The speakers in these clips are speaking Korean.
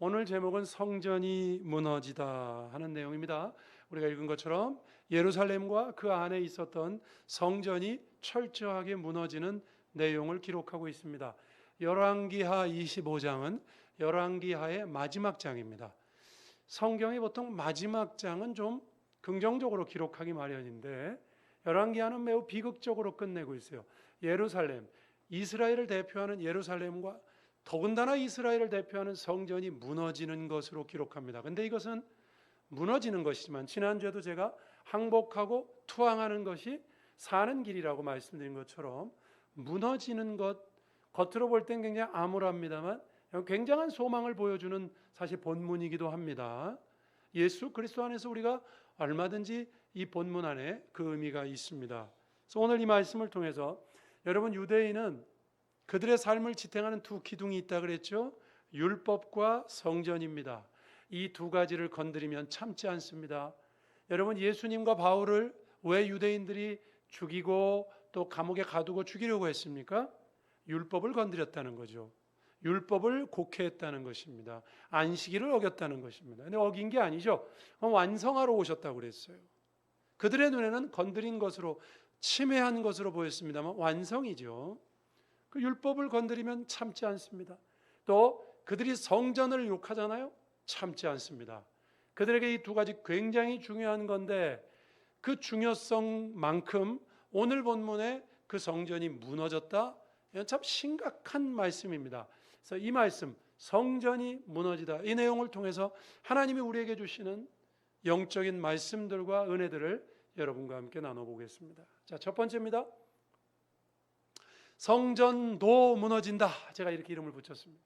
오늘 제목은 성전이 무너지다 하는 내용입니다. 우리가 읽은 것처럼 예루살렘과 그 안에 있었던 성전이 철저하게 무너지는 내용을 기록하고 있습니다. 열왕기하 25장은 열왕기하의 마지막 장입니다. 성경이 보통 마지막 장은 좀 긍정적으로 기록하기 마련인데 열왕기하는 매우 비극적으로 끝내고 있어요. 예루살렘, 이스라엘을 대표하는 예루살렘과 더군다나 이스라엘을 대표하는 성전이 무너지는 것으로 기록합니다. 근데 이것은 무너지는 것이지만 지난주에도 제가 항복하고 투항하는 것이 사는 길이라고 말씀드린 것처럼 무너지는 것, 겉으로 볼 땐 굉장히 암울합니다만 굉장한 소망을 보여주는 사실 본문이기도 합니다. 예수 그리스도 안에서 우리가 얼마든지 이 본문 안에 그 의미가 있습니다. 그래서 오늘 이 말씀을 통해서 여러분, 유대인은 그들의 삶을 지탱하는 두 기둥이 있다 그랬죠. 율법과 성전입니다. 이 두 가지를 건드리면 참지 않습니다. 여러분, 예수님과 바울을 왜 유대인들이 죽이고 또 감옥에 가두고 죽이려고 했습니까? 율법을 건드렸다는 거죠. 율법을 곡해했다는 것입니다. 안식일을 어겼다는 것입니다. 근데 어긴 게 아니죠. 완성하러 오셨다고 그랬어요. 그들의 눈에는 건드린 것으로, 침해한 것으로 보였습니다만 완성이죠. 그 율법을 건드리면 참지 않습니다. 또 그들이 성전을 욕하잖아요. 참지 않습니다. 그들에게 이 두 가지 굉장히 중요한 건데 그 중요성만큼 오늘 본문에 그 성전이 무너졌다. 이건 참 심각한 말씀입니다. 그래서 이 말씀, 성전이 무너지다, 이 내용을 통해서 하나님이 우리에게 주시는 영적인 말씀들과 은혜들을 여러분과 함께 나눠보겠습니다. 자, 첫 번째입니다. 성전도 무너진다. 제가 이렇게 이름을 붙였습니다.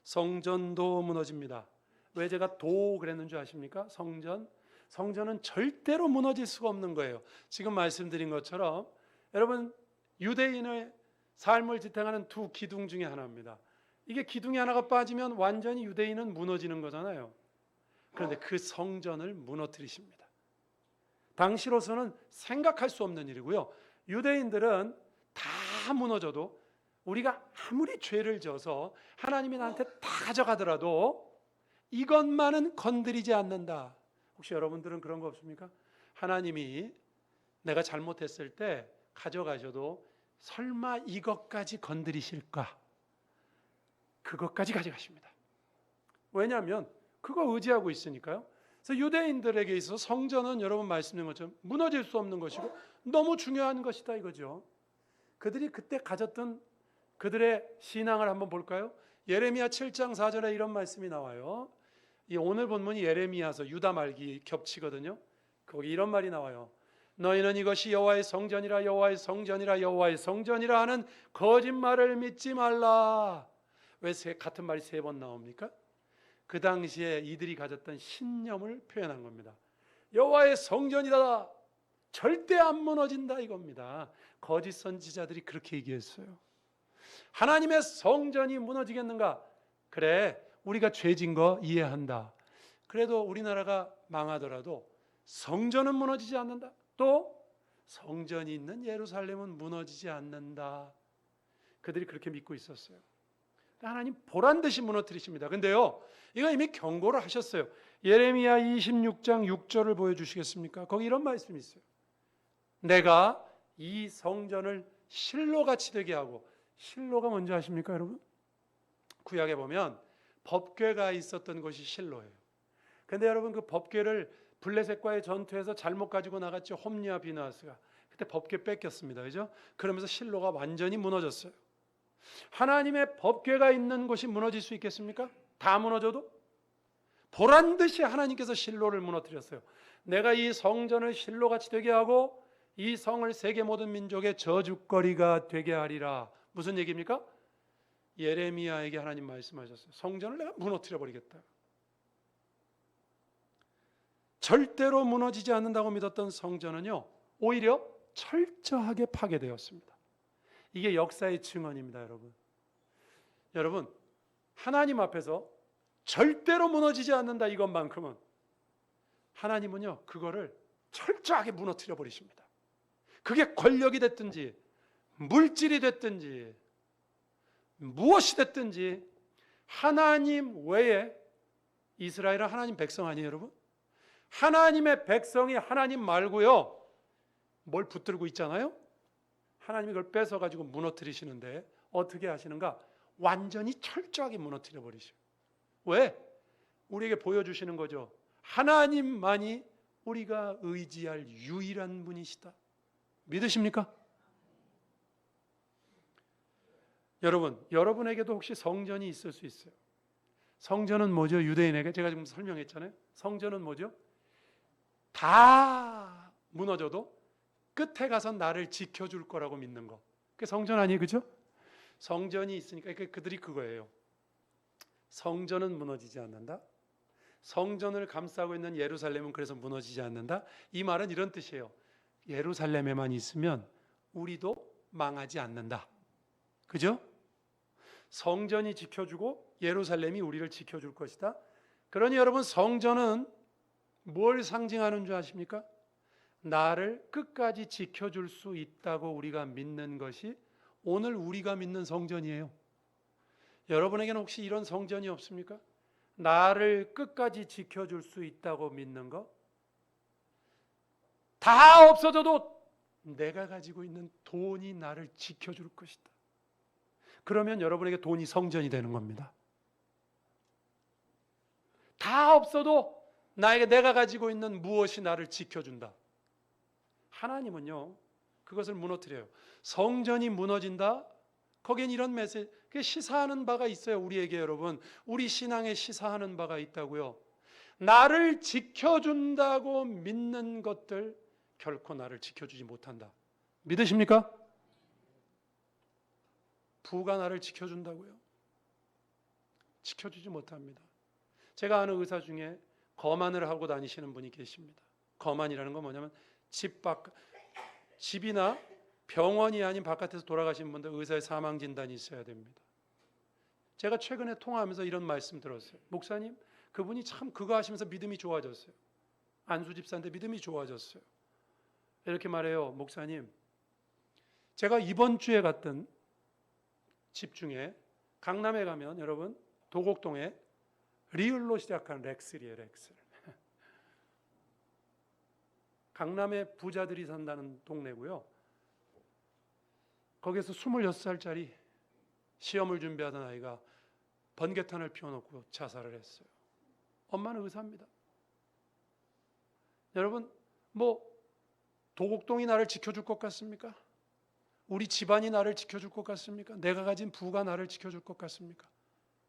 성전도 무너집니다. 왜 제가 도 그랬는 줄 아십니까? 성전은 절대로 무너질 수가 없는 거예요. 지금 말씀드린 것처럼 여러분, 유대인의 삶을 지탱하는 두 기둥 중에 하나입니다. 이게 기둥이 하나가 빠지면 완전히 유대인은 무너지는 거잖아요. 그런데 그 성전을 무너뜨리십니다. 당시로서는 생각할 수 없는 일이고요. 유대인들은 다 무너져도, 우리가 아무리 죄를 져서 하나님이 나한테 다 가져가더라도 이것만은 건드리지 않는다. 혹시 여러분들은 그런 거 없습니까? 하나님이 내가 잘못했을 때 가져가셔도 설마 이것까지 건드리실까? 그것까지 가져가십니다. 왜냐하면 그거 의지하고 있으니까요. 그래서 유대인들에게 있어서 성전은 여러분 말씀드린 것처럼 무너질 수 없는 것이고 너무 중요한 것이다 이거죠. 그들이 그때 가졌던 그들의 신앙을 한번 볼까요? 예레미야 7장 4절에 이런 말씀이 나와요. 이 오늘 본문이 예레미야서 유다 말기 겹치거든요. 거기 이런 말이 나와요. 너희는 이것이 여호와의 성전이라, 여호와의 성전이라, 여호와의 성전이라 하는 거짓말을 믿지 말라. 왜 같은 말이 세 번 나옵니까? 그 당시에 이들이 가졌던 신념을 표현한 겁니다. 여호와의 성전이다, 절대 안 무너진다 이겁니다. 거짓 선지자들이 그렇게 얘기했어요. 하나님의 성전이 무너지겠는가? 그래, 우리가 죄진 거 이해한다. 그래도 우리나라가 망하더라도 성전은 무너지지 않는다. 또 성전이 있는 예루살렘은 무너지지 않는다. 그들이 그렇게 믿고 있었어요. 하나님 보란 듯이 무너뜨리십니다. 근데요, 이거 이미 경고를 하셨어요. 예레미야 26장 6절을 보여주시겠습니까? 거기 이런 말씀이 있어요. 내가 이 성전을 실로같이 되게 하고, 실로가 뭔지 아십니까 여러분? 구약에 보면 법궤가 있었던 곳이 실로예요. 근데 여러분, 그 법궤를 블레셋과의 전투에서 잘못 가지고 나갔죠. 홈리와 비나스가. 그때 법궤 뺏겼습니다. 그죠? 그러면서 실로가 완전히 무너졌어요. 하나님의 법궤가 있는 곳이 무너질 수 있겠습니까? 다 무너져도? 보란듯이 하나님께서 실로를 무너뜨렸어요. 내가 이 성전을 실로같이 되게 하고 이 성을 세계 모든 민족의 저주거리가 되게 하리라. 무슨 얘기입니까? 예레미야에게 하나님 말씀하셨어요. 성전을 내가 무너뜨려 버리겠다. 절대로 무너지지 않는다고 믿었던 성전은요, 오히려 철저하게 파괴되었습니다. 이게 역사의 증언입니다, 여러분. 여러분, 하나님 앞에서 절대로 무너지지 않는다 이것만큼은 하나님은요, 그거를 철저하게 무너뜨려 버리십니다. 그게 권력이 됐든지 물질이 됐든지 무엇이 됐든지 하나님 외에 이스라엘은 하나님 백성 아니에요, 여러분? 하나님의 백성이 하나님 말고요, 뭘 붙들고 있잖아요. 하나님이 그걸 뺏어가지고 무너뜨리시는데 어떻게 하시는가? 완전히 철저하게 무너뜨려 버리셔. 왜? 우리에게 보여주시는 거죠. 하나님만이 우리가 의지할 유일한 분이시다. 믿으십니까? 여러분, 여러분에게도 혹시 성전이 있을 수 있어요. 성전은 뭐죠? 유대인에게 제가 지금 설명했잖아요. 성전은 뭐죠? 다 무너져도 끝에 가서 나를 지켜줄 거라고 믿는 거. 그게 성전 아니에요, 그죠? 성전이 있으니까 그들이 그거예요. 성전은 무너지지 않는다. 성전을 감싸고 있는 예루살렘은 그래서 무너지지 않는다. 이 말은 이런 뜻이에요. 예루살렘에만 있으면 우리도 망하지 않는다. 그죠? 성전이 지켜주고 예루살렘이 우리를 지켜줄 것이다. 그러니 여러분, 성전은 뭘 상징하는 줄 아십니까? 나를 끝까지 지켜줄 수 있다고 우리가 믿는 것이 오늘 우리가 믿는 성전이에요. 여러분에게는 혹시 이런 성전이 없습니까? 나를 끝까지 지켜줄 수 있다고 믿는 거? 다 없어져도 내가 가지고 있는 돈이 나를 지켜줄 것이다. 그러면 여러분에게 돈이 성전이 되는 겁니다. 다 없어도 나에게 내가 가지고 있는 무엇이 나를 지켜준다. 하나님은요, 그것을 무너뜨려요. 성전이 무너진다? 거기엔 이런 메시지, 시사하는 바가 있어요. 우리에게 여러분, 우리 신앙에 시사하는 바가 있다고요. 나를 지켜준다고 믿는 것들 결코 나를 지켜주지 못한다. 믿으십니까? 부가 나를 지켜준다고요? 지켜주지 못합니다. 제가 아는 의사 중에 거만을 하고 다니시는 분이 계십니다. 거만이라는 건 뭐냐면 집이나 병원이 아닌 바깥에서 돌아가신 분들 의사의 사망 진단이 있어야 됩니다. 제가 최근에 통화하면서 이런 말씀 들었어요. 목사님, 그분이 참 그거 하시면서 믿음이 좋아졌어요. 안수 집사인데 믿음이 좋아졌어요. 이렇게 말해요. 목사님, 제가 이번 주에 갔던 집 중에 강남에 가면 여러분 도곡동에 리을로 시작한 렉슬이에요. 렉슬. 강남에 부자들이 산다는 동네고요. 거기에서 26살짜리 시험을 준비하던 아이가 번개탄을 피워놓고 자살을 했어요. 엄마는 의사입니다. 여러분, 도곡동이 나를 지켜줄 것 같습니까? 우리 집안이 나를 지켜줄 것 같습니까? 내가 가진 부가 나를 지켜줄 것 같습니까?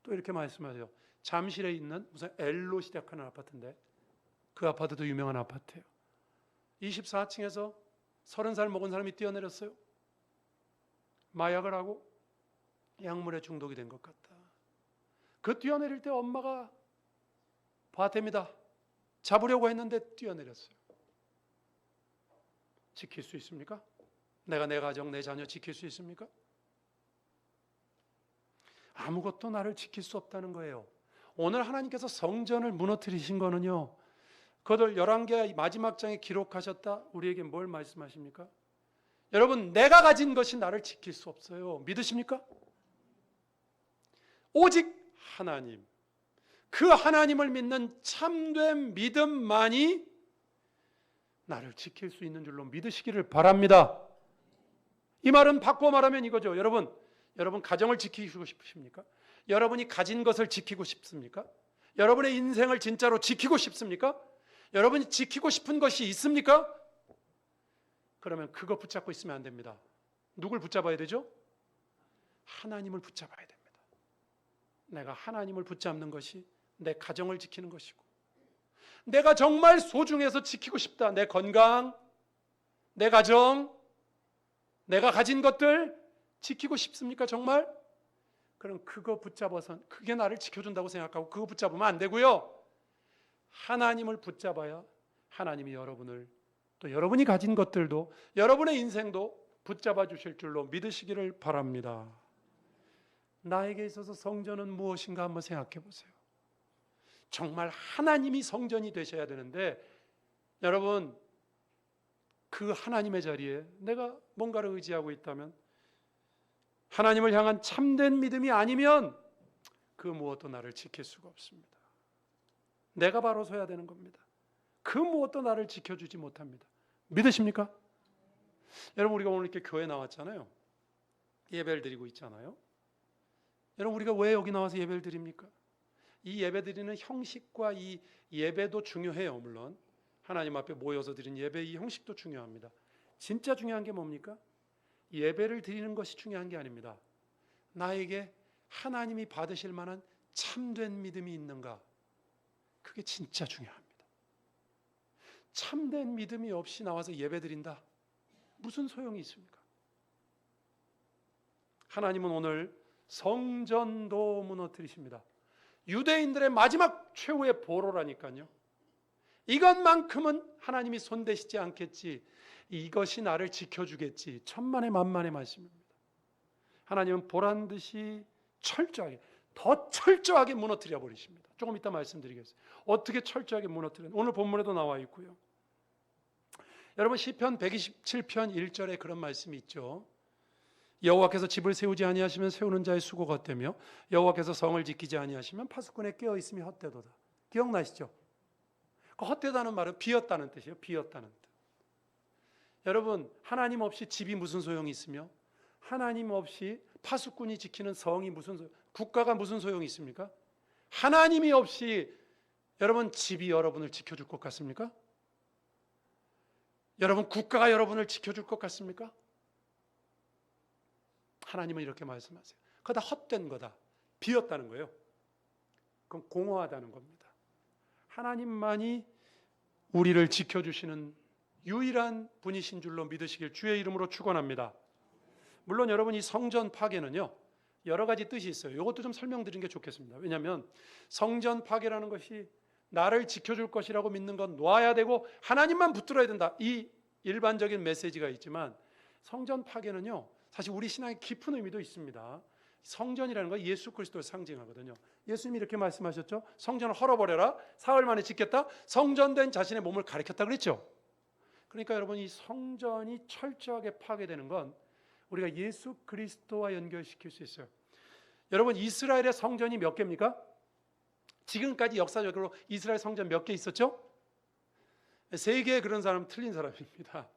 또 이렇게 말씀하세요. 잠실에 있는 무슨 L로 시작하는 아파트인데 그 아파트도 유명한 아파트예요. 24층에서 30살 먹은 사람이 뛰어내렸어요. 마약을 하고 약물에 중독이 된 것 같다. 그 뛰어내릴 때 엄마가 봤답니다. 잡으려고 했는데 뛰어내렸어요. 지킬 수 있습니까? 내가 내 가정, 내 자녀 지킬 수 있습니까? 아무것도 나를 지킬 수 없다는 거예요. 오늘 하나님께서 성전을 무너뜨리신 거는요, 그들 11개 마지막 장에 기록하셨다. 우리에게 뭘 말씀하십니까? 여러분, 내가 가진 것이 나를 지킬 수 없어요. 믿으십니까? 오직 하나님, 그 하나님을 믿는 참된 믿음만이 나를 지킬 수 있는 줄로 믿으시기를 바랍니다. 이 말은 바꿔 말하면 이거죠. 여러분 가정을 지키고 싶으십니까? 여러분이 가진 것을 지키고 싶습니까? 여러분의 인생을 진짜로 지키고 싶습니까? 여러분이 지키고 싶은 것이 있습니까? 그러면 그거 붙잡고 있으면 안 됩니다. 누굴 붙잡아야 되죠? 하나님을 붙잡아야 됩니다. 내가 하나님을 붙잡는 것이 내 가정을 지키는 것이고, 내가 정말 소중해서 지키고 싶다. 내 건강, 내 가정, 내가 가진 것들 지키고 싶습니까? 정말? 그럼 그거 붙잡아서 그게 나를 지켜준다고 생각하고 그거 붙잡으면 안 되고요. 하나님을 붙잡아야 하나님이 여러분을, 또 여러분이 가진 것들도, 여러분의 인생도 붙잡아 주실 줄로 믿으시기를 바랍니다. 나에게 있어서 성전은 무엇인가 한번 생각해 보세요. 정말 하나님이 성전이 되셔야 되는데, 여러분 그 하나님의 자리에 내가 뭔가를 의지하고 있다면, 하나님을 향한 참된 믿음이 아니면 그 무엇도 나를 지킬 수가 없습니다. 내가 바로 서야 되는 겁니다. 그 무엇도 나를 지켜주지 못합니다. 믿으십니까? 여러분, 우리가 오늘 이렇게 교회 나왔잖아요. 예배를 드리고 있잖아요. 여러분, 우리가 왜 여기 나와서 예배를 드립니까? 이 예배 드리는 형식과 이 예배도 중요해요. 물론 하나님 앞에 모여서 드린 예배 이 형식도 중요합니다. 진짜 중요한 게 뭡니까? 예배를 드리는 것이 중요한 게 아닙니다. 나에게 하나님이 받으실 만한 참된 믿음이 있는가? 그게 진짜 중요합니다. 참된 믿음이 없이 나와서 예배 드린다? 무슨 소용이 있습니까? 하나님은 오늘 성전도 무너뜨리십니다. 유대인들의 마지막 최후의 보로라니까요. 이것만큼은 하나님이 손대시지 않겠지, 이것이 나를 지켜주겠지, 천만의 만만의 말씀입니다. 하나님은 보란 듯이 철저하게, 더 철저하게 무너뜨려 버리십니다. 조금 이따 말씀드리겠습니다. 어떻게 철저하게 무너뜨려? 오늘 본문에도 나와 있고요. 여러분, 시편 127편 1절에 그런 말씀이 있죠. 여호와께서 집을 세우지 아니하시면 세우는 자의 수고가 헛되며 여호와께서 성을 지키지 아니하시면 파수꾼의 깨어 있음이 헛되도다. 기억나시죠? 그 헛되다는 말은 비었다는 뜻이에요. 비었다는 뜻. 여러분, 하나님 없이 집이 무슨 소용이 있으며 하나님 없이 파수꾼이 지키는 성이 무슨 소용, 국가가 무슨 소용이 있습니까? 하나님이 없이 여러분, 집이 여러분을 지켜줄 것 같습니까? 여러분, 국가가 여러분을 지켜줄 것 같습니까? 하나님은 이렇게 말씀하세요. 그거 다 헛된 거다. 비었다는 거예요. 그건 공허하다는 겁니다. 하나님만이 우리를 지켜주시는 유일한 분이신 줄로 믿으시길 주의 이름으로 축원합니다. 물론 여러분, 이 성전 파괴는요, 여러 가지 뜻이 있어요. 이것도 좀 설명드리는 게 좋겠습니다. 왜냐하면 성전 파괴라는 것이 나를 지켜줄 것이라고 믿는 건 놔야 되고 하나님만 붙들어야 된다, 이 일반적인 메시지가 있지만, 성전 파괴는요 사실 우리 신앙의 깊은 의미도 있습니다. 성전이라는 건 예수 그리스도를 상징하거든요. 예수님이 이렇게 말씀하셨죠. 성전을 헐어버려라, 사흘 만에 짓겠다. 성전된 자신의 몸을 가리켰다 그랬죠. 그러니까 여러분, 이 성전이 철저하게 파괴되는 건 우리가 예수 그리스도와 연결시킬 수 있어요. 여러분, 이스라엘의 성전이 몇 개입니까? 지금까지 역사적으로 이스라엘 성전 몇 개 있었죠? 3개. 그런 사람은 틀린 사람입니다.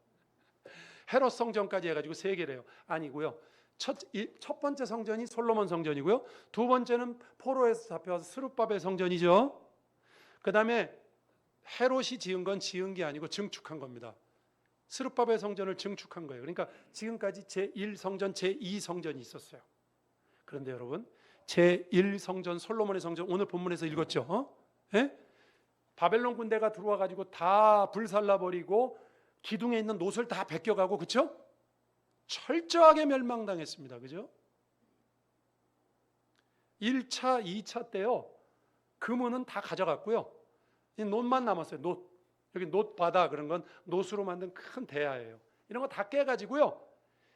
헤롯 성전까지 해가지고 3개래요. 아니고요. 첫 번째 성전이 솔로몬 성전이고요. 두 번째는 포로에서 잡혀와서 스룹바벨 성전이죠. 그 다음에 헤롯이 지은 건 지은 게 아니고 증축한 겁니다. 스룹바벨 성전을 증축한 거예요. 그러니까 지금까지 제1성전, 제2성전이 있었어요. 그런데 여러분, 제1성전, 솔로몬의 성전, 오늘 본문에서 읽었죠. 예? 바벨론 군대가 들어와 가지고 다 불살라버리고 기둥에 있는 놋을 다 베껴가고, 그렇죠? 철저하게 멸망당했습니다. 그죠? 1차, 2차 때요, 금은은 다 가져갔고요. 이 놋만 남았어요. 놋. 여기 놋바다, 그런 건 놋으로 만든 큰 대야예요. 이런 거 다 깨가지고요,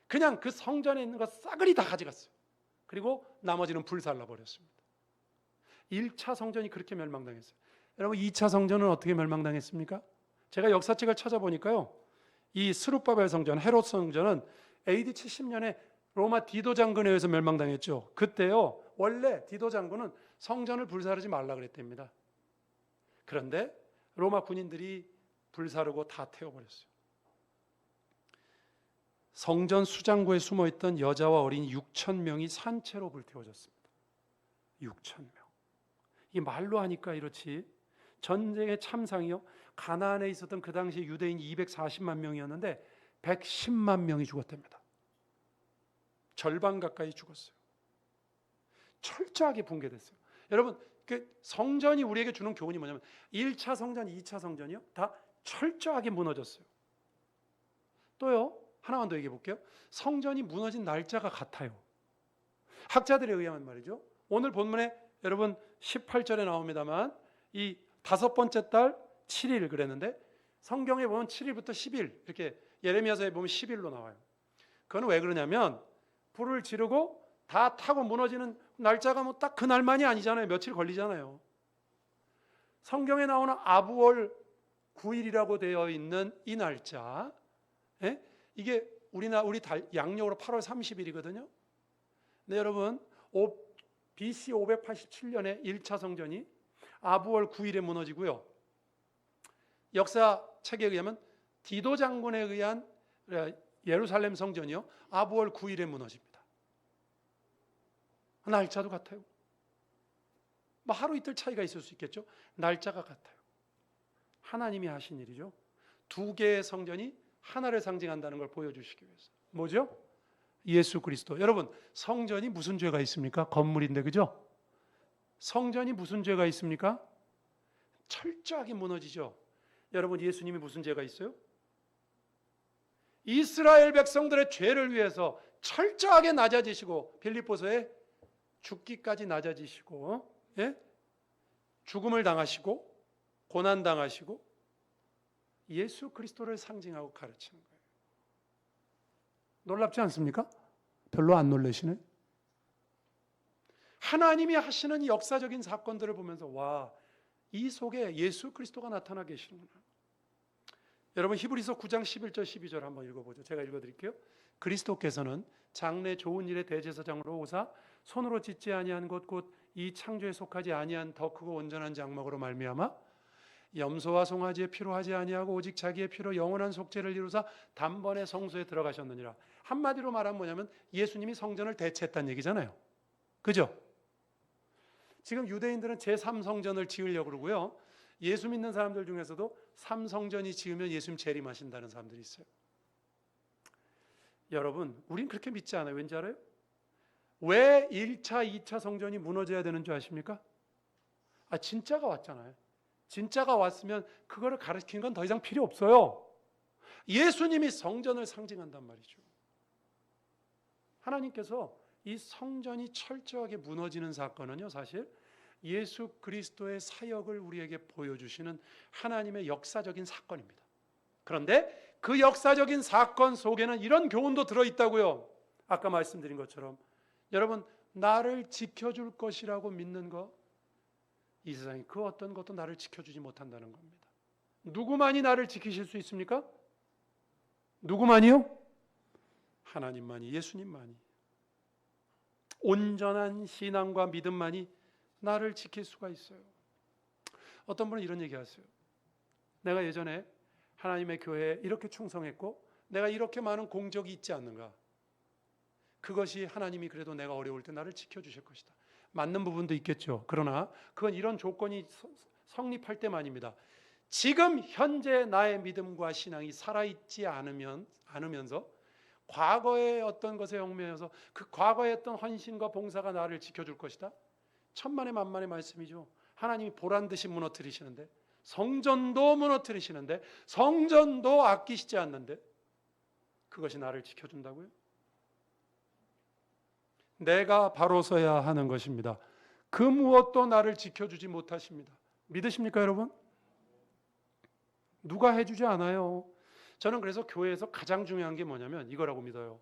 그냥 그 성전에 있는 거 싸그리 다 가져갔어요. 그리고 나머지는 불살라 버렸습니다. 1차 성전이 그렇게 멸망당했어요. 여러분, 2차 성전은 어떻게 멸망당했습니까? 제가 역사책을 찾아보니까요, 이 스룹바벨 성전, 헤롯 성전은 AD 70년에 로마 디도 장군에 의해서 멸망당했죠. 그때요, 원래 디도 장군은 성전을 불사르지 말라 그랬답니다. 그런데 로마 군인들이 불사르고 다 태워버렸어요. 성전 수장고에 숨어있던 여자와 어린이 6,000명이 산채로 불태워졌습니다. 6,000명. 이 말로 하니까 이렇지, 전쟁의 참상이요, 가나안에 있었던 그 당시 유대인 240만 명이었는데 110만 명이 죽었답니다. 절반 가까이 죽었어요. 철저하게 붕괴됐어요. 여러분, 그 성전이 우리에게 주는 교훈이 뭐냐면 1차 성전, 2차 성전이요, 다 철저하게 무너졌어요. 또요, 하나만 더 얘기해 볼게요. 성전이 무너진 날짜가 같아요. 학자들에 의하면 말이죠. 오늘 본문에 여러분 18절에 나옵니다만, 이 5번째 달 7일 그랬는데, 성경에 보면 7일부터 10일, 이렇게 예레미야서에 보면 10일로 나와요. 그건 왜 그러냐면, 불을 지르고 다 타고 무너지는 날짜가 뭐 딱 그날만이 아니잖아요. 며칠 걸리잖아요. 성경에 나오는 아부월 9일이라고 되어 있는 이 날짜, 예? 이게 우리 양력으로 8월 30일이거든요. 근데 여러분, BC 587년에 1차 성전이 아부월 9일에 무너지고요. 역사책에 의하면 디도 장군에 의한 예루살렘 성전이요, 아부월 9일에 무너집니다. 날짜도 같아요. 뭐 하루 이틀 차이가 있을 수 있겠죠. 날짜가 같아요. 하나님이 하신 일이죠. 두 개의 성전이 하나를 상징한다는 걸 보여주시기 위해서. 뭐죠? 예수 그리스도. 여러분, 성전이 무슨 죄가 있습니까? 건물인데, 그죠? 성전이 무슨 죄가 있습니까? 철저하게 무너지죠. 여러분, 예수님이 무슨 죄가 있어요? 이스라엘 백성들의 죄를 위해서 철저하게 낮아지시고, 빌립보서에 죽기까지 낮아지시고, 예? 죽음을 당하시고 고난 당하시고 예수 그리스도를 상징하고 가르치는 거예요. 놀랍지 않습니까? 별로 안 놀라시네. 하나님이 하시는 이 역사적인 사건들을 보면서 와, 이 속에 예수 그리스도가 나타나 계시는구나. 여러분, 히브리서 9장 11절 12절 한번 읽어보죠. 제가 읽어드릴게요. 그리스도께서는 장래 좋은 일의 대제사장으로 오사 손으로 짓지 아니한 것 곧 이 창조에 속하지 아니한 더 크고 온전한 장막으로 말미암아 염소와 송아지의 피로 하지 아니하고 오직 자기의 피로 영원한 속죄를 이루사 단번에 성소에 들어가셨느니라. 한마디로 말하면 뭐냐면 예수님이 성전을 대체했다는 얘기잖아요. 그죠? 지금 유대인들은 제3성전을 지으려고 그러고요. 예수 믿는 사람들 중에서도 3성전이 지으면 예수님 재림하신다는 사람들이 있어요. 여러분, 우린 그렇게 믿지 않아요. 왠지 알아요? 왜 1차, 2차 성전이 무너져야 되는 줄 아십니까? 진짜가 왔잖아요. 진짜가 왔으면 그거를 가르치는 건 더 이상 필요 없어요. 예수님이 성전을 상징한단 말이죠. 하나님께서 이 성전이 철저하게 무너지는 사건은요, 사실 예수 그리스도의 사역을 우리에게 보여주시는 하나님의 역사적인 사건입니다. 그런데 그 역사적인 사건 속에는 이런 교훈도 들어있다고요. 아까 말씀드린 것처럼 여러분, 나를 지켜줄 것이라고 믿는 것, 이 세상에 그 어떤 것도 나를 지켜주지 못한다는 겁니다. 누구만이 나를 지키실 수 있습니까? 누구만이요? 하나님만이, 예수님만이. 온전한 신앙과 믿음만이 나를 지킬 수가 있어요. 어떤 분은 이런 얘기 하세요. 내가 예전에 하나님의 교회에 이렇게 충성했고 내가 이렇게 많은 공적이 있지 않는가. 그것이 하나님이 그래도 내가 어려울 때 나를 지켜주실 것이다. 맞는 부분도 있겠죠. 그러나 그건 이런 조건이 성립할 때만입니다. 지금 현재 나의 믿음과 신앙이 살아있지 않으면서 과거의 어떤 것에 얽매여서 그 과거의 어떤 헌신과 봉사가 나를 지켜줄 것이다. 천만의 만만의 말씀이죠. 하나님이 보란듯이 무너뜨리시는데, 성전도 무너뜨리시는데, 성전도 아끼시지 않는데 그것이 나를 지켜준다고요? 내가 바로 서야 하는 것입니다. 그 무엇도 나를 지켜주지 못하십니다. 믿으십니까, 여러분? 누가 해주지 않아요. 저는 그래서 교회에서 가장 중요한 게 뭐냐면 이거라고 믿어요.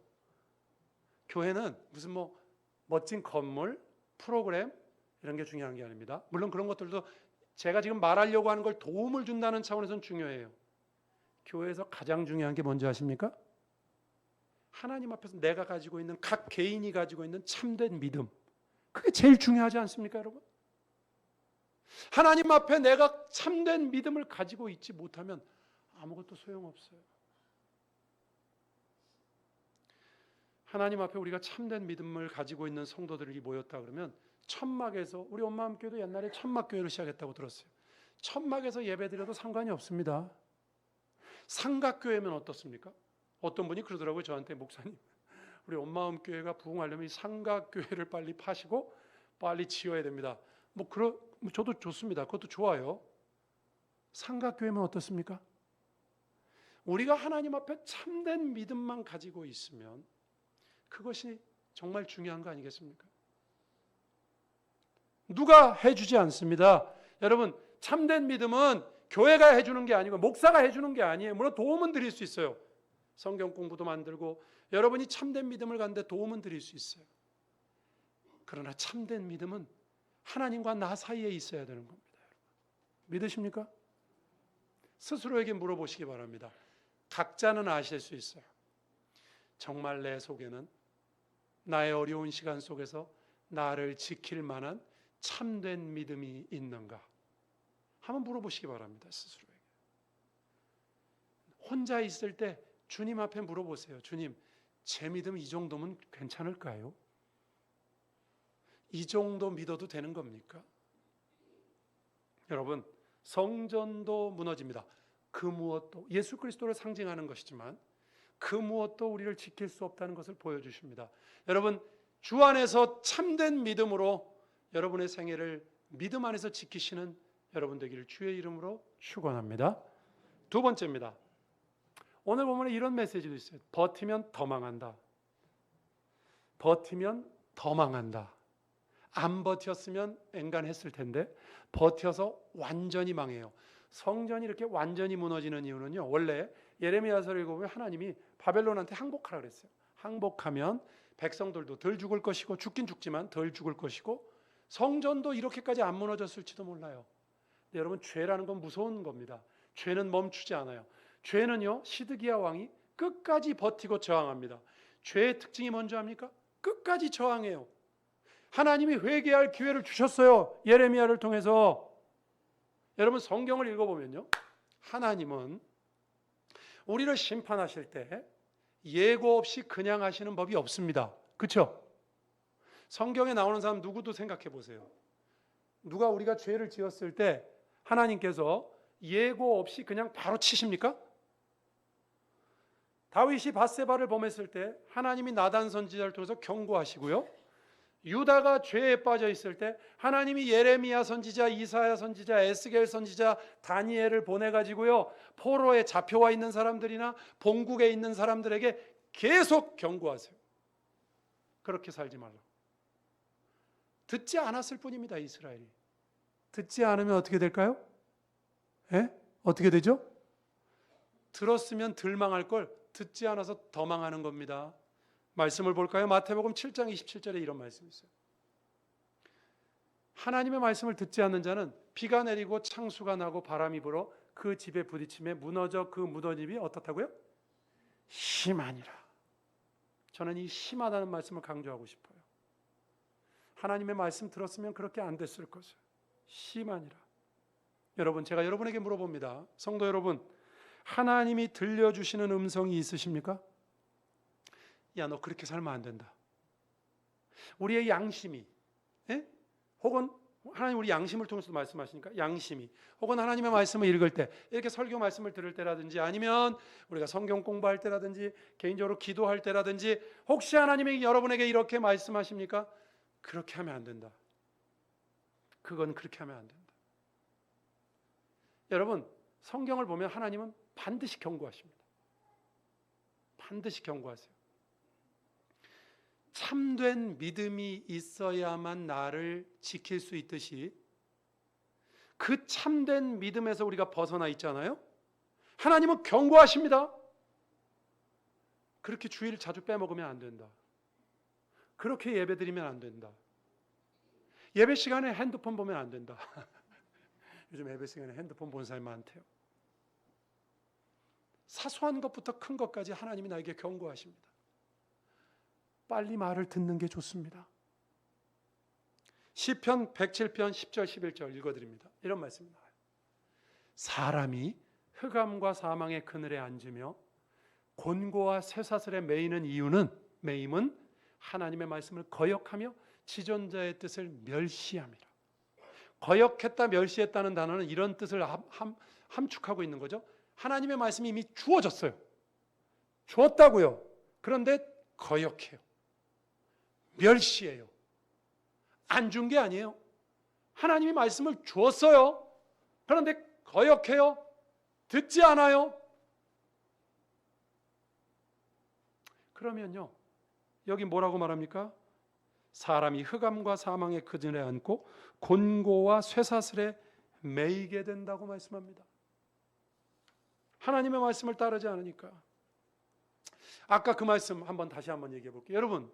교회는 무슨 멋진 건물, 프로그램 이런 게 중요한 게 아닙니다. 물론 그런 것들도 제가 지금 말하려고 하는 걸 도움을 준다는 차원에서는 중요해요. 교회에서 가장 중요한 게 뭔지 아십니까? 하나님 앞에서 내가 가지고 있는, 각 개인이 가지고 있는 참된 믿음, 그게 제일 중요하지 않습니까, 여러분? 하나님 앞에 내가 참된 믿음을 가지고 있지 못하면 아무것도 소용없어요. 하나님 앞에 우리가 참된 믿음을 가지고 있는 성도들이 모였다 그러면 천막에서, 우리 엄마함교회도 옛날에 천막교회로 시작했다고 들었어요. 천막에서 예배드려도 상관이 없습니다. 삼각교회면 어떻습니까? 어떤 분이 그러더라고요, 저한테. 목사님, 우리 엄마음교회가 부흥하려면 이 삼각교회를 빨리 파시고 빨리 지어야 됩니다. 저도 좋습니다. 그것도 좋아요. 삼각교회면 어떻습니까? 우리가 하나님 앞에 참된 믿음만 가지고 있으면 그것이 정말 중요한 거 아니겠습니까? 누가 해주지 않습니다. 여러분, 참된 믿음은 교회가 해주는 게 아니고 목사가 해주는 게 아니에요. 물론 도움은 드릴 수 있어요. 성경 공부도 만들고 여러분이 참된 믿음을 갖는데 도움은 드릴 수 있어요. 그러나 참된 믿음은 하나님과 나 사이에 있어야 되는 겁니다. 여러분. 믿으십니까? 스스로에게 물어보시기 바랍니다. 각자는 아실 수 있어요. 정말 내 속에는 나의 어려운 시간 속에서 나를 지킬 만한 참된 믿음이 있는가? 한번 물어보시기 바랍니다. 스스로에게. 혼자 있을 때 주님 앞에 물어보세요. 주님, 제 믿음 이 정도면 괜찮을까요? 이 정도 믿어도 되는 겁니까? 여러분, 성전도 무너집니다. 그 무엇도, 예수 그리스도를 상징하는 것이지만 그 무엇도 우리를 지킬 수 없다는 것을 보여주십니다. 여러분, 주 안에서 참된 믿음으로 여러분의 생애를 믿음 안에서 지키시는 여러분 되기를 주의 이름으로 축원합니다. 두 번째입니다. 오늘 본문에 이런 메시지도 있어요. 버티면 더 망한다. 버티면 더 망한다. 안 버텼으면 앵간했을 텐데 버텨서 완전히 망해요. 성전이 이렇게 완전히 무너지는 이유는요, 원래 예레미야서를 읽어보면 하나님이 바벨론한테 항복하라 그랬어요. 항복하면 백성들도 덜 죽을 것이고, 죽긴 죽지만 덜 죽을 것이고, 성전도 이렇게까지 안 무너졌을지도 몰라요. 근데 여러분, 죄라는 건 무서운 겁니다. 죄는 멈추지 않아요. 죄는요, 시드기야 왕이 끝까지 버티고 저항합니다. 죄의 특징이 뭔지 압니까? 끝까지 저항해요. 하나님이 회개할 기회를 주셨어요. 예레미야를 통해서. 여러분, 성경을 읽어보면요, 하나님은 우리를 심판하실 때 예고 없이 그냥 하시는 법이 없습니다. 그렇죠? 성경에 나오는 사람 누구도 생각해 보세요. 누가 우리가 죄를 지었을 때 하나님께서 예고 없이 그냥 바로 치십니까? 다윗이 밧세바를 범했을 때 하나님이 나단 선지자를 통해서 경고하시고요, 유다가 죄에 빠져 있을 때 하나님이 예레미야 선지자, 이사야 선지자, 에스겔 선지자, 다니엘을 보내가지고요, 포로에 잡혀와 있는 사람들이나 본국에 있는 사람들에게 계속 경고하세요. 그렇게 살지 말라고. 듣지 않았을 뿐입니다. 이스라엘이. 듣지 않으면 어떻게 될까요? 어떻게 되죠? 들었으면 덜 망할 걸 듣지 않아서 더 망하는 겁니다. 말씀을 볼까요? 마태복음 7장 27절에 이런 말씀이 있어요. 하나님의 말씀을 듣지 않는 자는 비가 내리고 창수가 나고 바람이 불어 그 집에 부딪힘에 무너져 그 무너짐이 어떻다고요? 심하니라. 저는 이 심하다는 말씀을 강조하고 싶어요. 하나님의 말씀 들었으면 그렇게 안 됐을 것을. 심하니라. 여러분, 제가 여러분에게 물어봅니다. 성도 여러분, 하나님이 들려주시는 음성이 있으십니까? 야, 너 그렇게 살면 안 된다. 우리의 양심이, 혹은 하나님 우리 양심을 통해서 말씀하시니까 양심이, 혹은 하나님의 말씀을 읽을 때, 이렇게 설교 말씀을 들을 때라든지, 아니면 우리가 성경 공부할 때라든지, 개인적으로 기도할 때라든지, 혹시 하나님이 여러분에게 이렇게 말씀하십니까? 그렇게 하면 안 된다. 그건 그렇게 하면 안 된다. 여러분, 성경을 보면 하나님은 반드시 경고하십니다. 반드시 경고하세요. 참된 믿음이 있어야만 나를 지킬 수 있듯이, 그 참된 믿음에서 우리가 벗어나 있잖아요. 하나님은 경고하십니다. 그렇게 주의를 자주 빼먹으면 안 된다. 그렇게 예배드리면 안 된다. 예배 시간에 핸드폰 보면 안 된다. 요즘 예배 시간에 핸드폰 보는 사람이 많대요. 사소한 것부터 큰 것까지 하나님이 나에게 경고하십니다. 빨리 말을 듣는 게 좋습니다. 시편 107편 10절 11절 읽어드립니다. 이런 말씀이 나와요. 사람이 흑암과 사망의 그늘에 앉으며 곤고와 쇠사슬에 매임은 하나님의 말씀을 거역하며 지존자의 뜻을 멸시함이라. 거역했다, 멸시했다는 단어는 이런 뜻을 함축하고 있는 거죠. 하나님의 말씀이 이미 주어졌어요. 주었다고요. 그런데 거역해요. 멸시해요. 안 준 게 아니에요. 하나님이 말씀을 주었어요. 그런데 거역해요. 듣지 않아요. 그러면요, 여기 뭐라고 말합니까? 사람이 흑암과 사망의 그늘에 앉고 곤고와 쇠사슬에 매이게 된다고 말씀합니다. 하나님의 말씀을 따르지 않으니까. 아까 그 말씀 다시 한번 얘기해 볼게요. 여러분,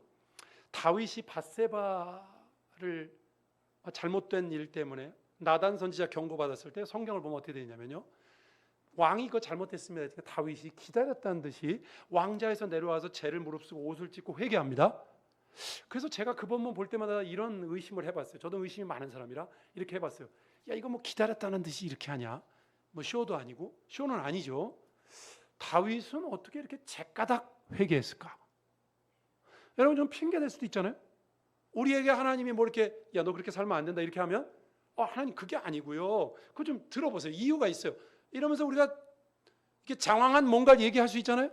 다윗이 밧세바를 잘못된 일 때문에 나단 선지자 경고받았을 때 성경을 보면 어떻게 되냐면요, 왕이 그거 잘못했습니다. 다윗이 기다렸다는 듯이 왕자에서 내려와서 죄를 무릅쓰고 옷을 찢고 회개합니다. 그래서 제가 그 본문 볼 때마다 이런 의심을 해봤어요. 저도 의심이 많은 사람이라 이렇게 해봤어요. 야, 이거 뭐 기다렸다는 듯이 이렇게 하냐? 뭐 쇼도 아니고, 쇼는 아니죠. 다윗은 어떻게 이렇게 제까닥 회개했을까? 여러분 좀 핑계 댈 수도 있잖아요. 우리에게 하나님이 뭐 이렇게 야, 너 그렇게 살면 안 된다 이렇게 하면 하나님 그게 아니고요. 그거 좀 들어보세요. 이유가 있어요. 이러면서 우리가 이렇게 장황한 뭔가 얘기할 수 있잖아요.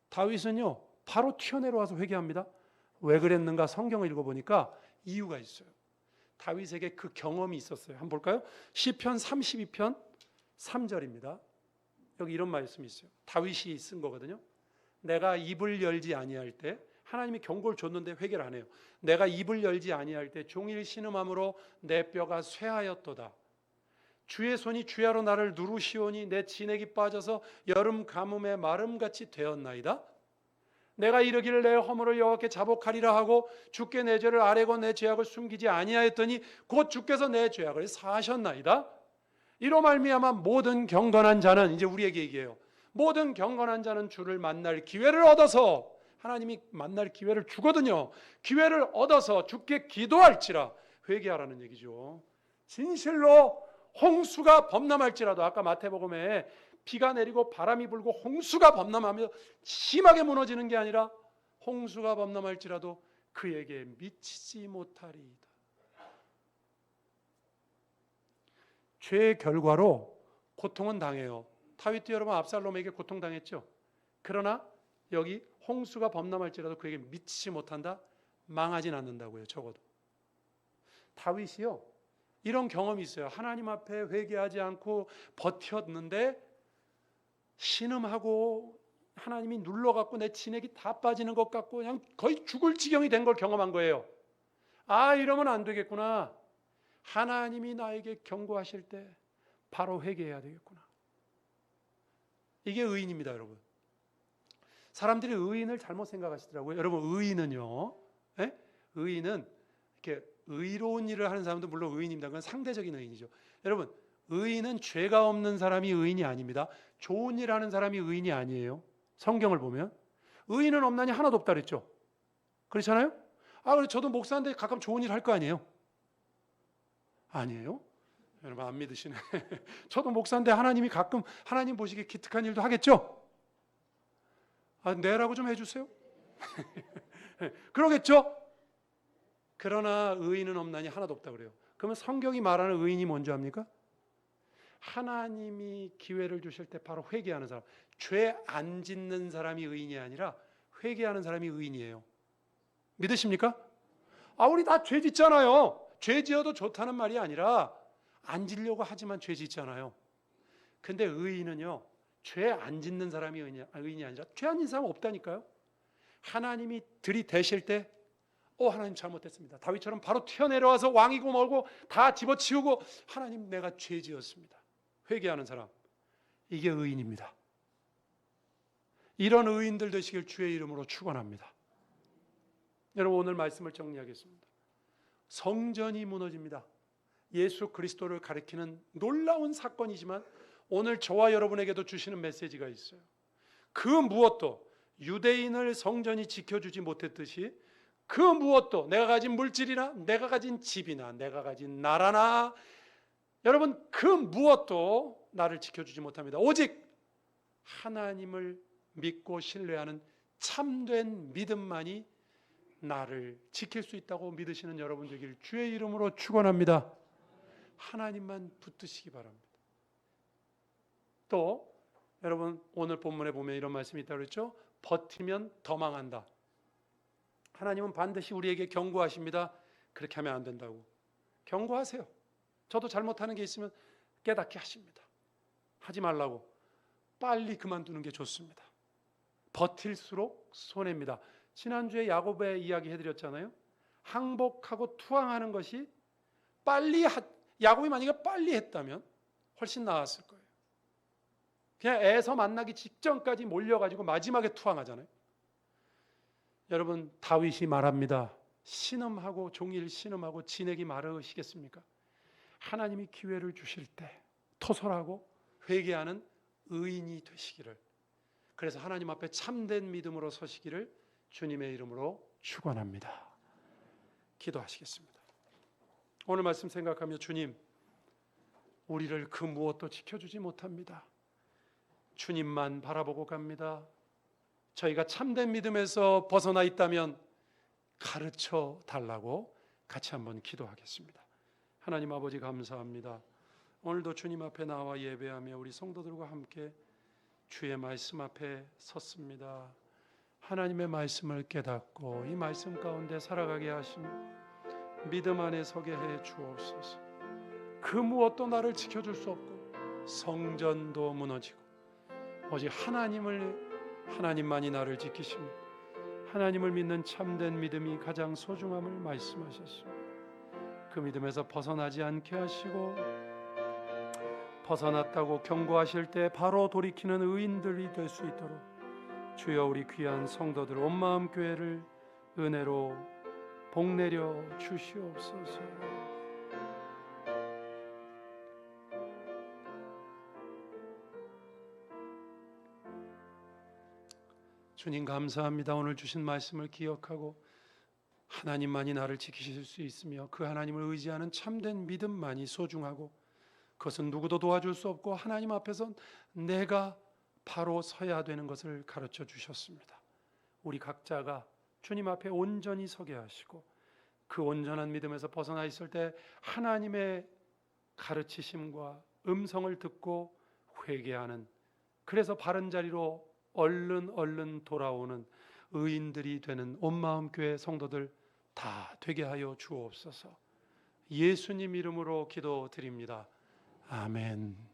다윗은요 바로 튀어내려와서 회개합니다. 왜 그랬는가 성경을 읽어보니까 이유가 있어요. 다윗에게 그 경험이 있었어요. 한번 볼까요? 시편 32편 3절입니다. 여기 이런 말씀이 있어요. 다윗이 쓴 거거든요. 내가 입을 열지 아니할 때, 하나님이 경고를 줬는데 회개를 안 해요. 내가 입을 열지 아니할 때 종일 신음함으로 내 뼈가 쇠하였도다. 주의 손이 주야로 나를 누르시오니 내 진액이 빠져서 여름 가뭄에 마름같이 되었나이다. 내가 이르기를 내 허물을 여호와께 자복하리라 하고 주께 내 죄를 아뢰고 내 죄악을 숨기지 아니하였더니 곧 주께서 내 죄악을 사하셨나이다. 이로 말미암아 모든 경건한 자는, 이제 우리에게 얘기해요. 모든 경건한 자는 주를 만날 기회를 얻어서, 하나님이 만날 기회를 주거든요. 기회를 얻어서 주께 기도할지라, 회개하라는 얘기죠. 진실로 홍수가 범람할지라도, 아까 마태복음에 비가 내리고 바람이 불고 홍수가 범람하며 심하게 무너지는 게 아니라 홍수가 범람할지라도 그에게 미치지 못하리이다. 죄의 결과로 고통은 당해요. 다윗도 여러분 압살롬에게 고통당했죠. 그러나 여기 홍수가 범람할지라도 그에게 미치지 못한다? 망하진 않는다고요. 적어도. 다윗이요 이런 경험이 있어요. 하나님 앞에 회개하지 않고 버텼는데 신음하고 하나님이 눌러갖고 내 진액이 다 빠지는 것 같고 그냥 거의 죽을 지경이 된 걸 경험한 거예요. 아, 이러면 안 되겠구나. 하나님이 나에게 경고하실 때 바로 회개해야 되겠구나. 이게 의인입니다, 여러분. 사람들이 의인을 잘못 생각하시더라고요. 여러분, 의인은요, 예? 의인은 이렇게 의로운 일을 하는 사람도 물론 의인입니다. 그건 상대적인 의인이죠. 여러분, 의인은 죄가 없는 사람이 의인이 아닙니다. 좋은 일 하는 사람이 의인이 아니에요. 성경을 보면 의인은 없나니 하나도 없다 그랬죠. 그렇잖아요? 그래 저도 목사인데 가끔 좋은 일 할 거 아니에요? 아니에요? 여러분 안 믿으시네. 저도 목사인데 하나님이 가끔 하나님 보시기에 기특한 일도 하겠죠? 내라고 좀 해주세요. 그러겠죠? 그러나 의인은 없나니 하나도 없다 그래요. 그러면 성경이 말하는 의인이 뭔지 압니까? 하나님이 기회를 주실 때 바로 회개하는 사람. 죄 안 짓는 사람이 의인이 아니라 회개하는 사람이 의인이에요. 믿으십니까? 우리 다 죄 짓잖아요. 죄 지어도 좋다는 말이 아니라 안 지려고 하지만 죄 짓잖아요. 근데 의인은요, 죄 안 짓는 사람이 의인이 아니라 죄 안 짓는 사람 없다니까요. 하나님이 들이대실 때 하나님 잘못했습니다. 다윗처럼 바로 튀어내려와서 왕이고 뭐고 다 집어치우고 하나님 내가 죄 지었습니다. 회개하는 사람, 이게 의인입니다. 이런 의인들 되시길 주의 이름으로 축원합니다. 여러분 오늘 말씀을 정리하겠습니다. 성전이 무너집니다. 예수 그리스도를 가리키는 놀라운 사건이지만 오늘 저와 여러분에게도 주시는 메시지가 있어요. 그 무엇도 유대인을 성전이 지켜주지 못했듯이 그 무엇도 내가 가진 물질이나 내가 가진 집이나 내가 가진 나라나 여러분 그 무엇도 나를 지켜주지 못합니다. 오직 하나님을 믿고 신뢰하는 참된 믿음만이 나를 지킬 수 있다고 믿으시는 여러분 되길 주의 이름으로 축원합니다. 하나님만 붙드시기 바랍니다. 또 여러분 오늘 본문에 보면 이런 말씀이 있다고 그랬죠. 버티면 더 망한다. 하나님은 반드시 우리에게 경고하십니다. 그렇게 하면 안 된다고. 경고하세요. 저도 잘못하는 게 있으면 깨닫게 하십니다. 하지 말라고. 빨리 그만두는 게 좋습니다. 버틸수록 손해입니다. 지난주에 야곱의 이야기 해드렸잖아요. 항복하고 투항하는 것이 야곱이 만약에 빨리 했다면 훨씬 나았을 거예요. 그냥 에서 만나기 직전까지 몰려가지고 마지막에 투항하잖아요. 여러분 다윗이 말합니다. 신음하고 종일 신음하고 진액이 마르시겠습니까? 하나님이 기회를 주실 때 토설하고 회개하는 의인이 되시기를, 그래서 하나님 앞에 참된 믿음으로 서시기를 주님의 이름으로 축원합니다. 기도하시겠습니다. 오늘 말씀 생각하며 주님, 우리를 그 무엇도 지켜주지 못합니다. 주님만 바라보고 갑니다. 저희가 참된 믿음에서 벗어나 있다면 가르쳐 달라고 같이 한번 기도하겠습니다. 하나님 아버지 감사합니다. 오늘도 주님 앞에 나와 예배하며 우리 성도들과 함께 주의 말씀 앞에 섰습니다. 하나님의 말씀을 깨닫고 이 말씀 가운데 살아가게 하시며 믿음 안에 서게 해 주옵소서. 그 무엇도 나를 지켜줄 수 없고 성전도 무너지고 오직 하나님만이 나를 지키십니다. 하나님을 믿는 참된 믿음이 가장 소중함을 말씀하셨습니다. 그 믿음에서 벗어나지 않게 하시고 벗어났다고 경고하실 때 바로 돌이키는 의인들이 될 수 있도록 주여 우리 귀한 성도들 온 마음 교회를 은혜로 복내려 주시옵소서. 주님 감사합니다. 오늘 주신 말씀을 기억하고 하나님만이 나를 지키실 수 있으며 그 하나님을 의지하는 참된 믿음만이 소중하고 그것은 누구도 도와줄 수 없고 하나님 앞에서 내가 바로 서야 되는 것을 가르쳐 주셨습니다. 우리 각자가 주님 앞에 온전히 서게 하시고 그 온전한 믿음에서 벗어나 있을 때 하나님의 가르치심과 음성을 듣고 회개하는, 그래서 바른 자리로 얼른 돌아오는 의인들이 되는 온마음 교회 성도들 다 되게 하여 주옵소서. 예수님 이름으로 기도드립니다. 아멘.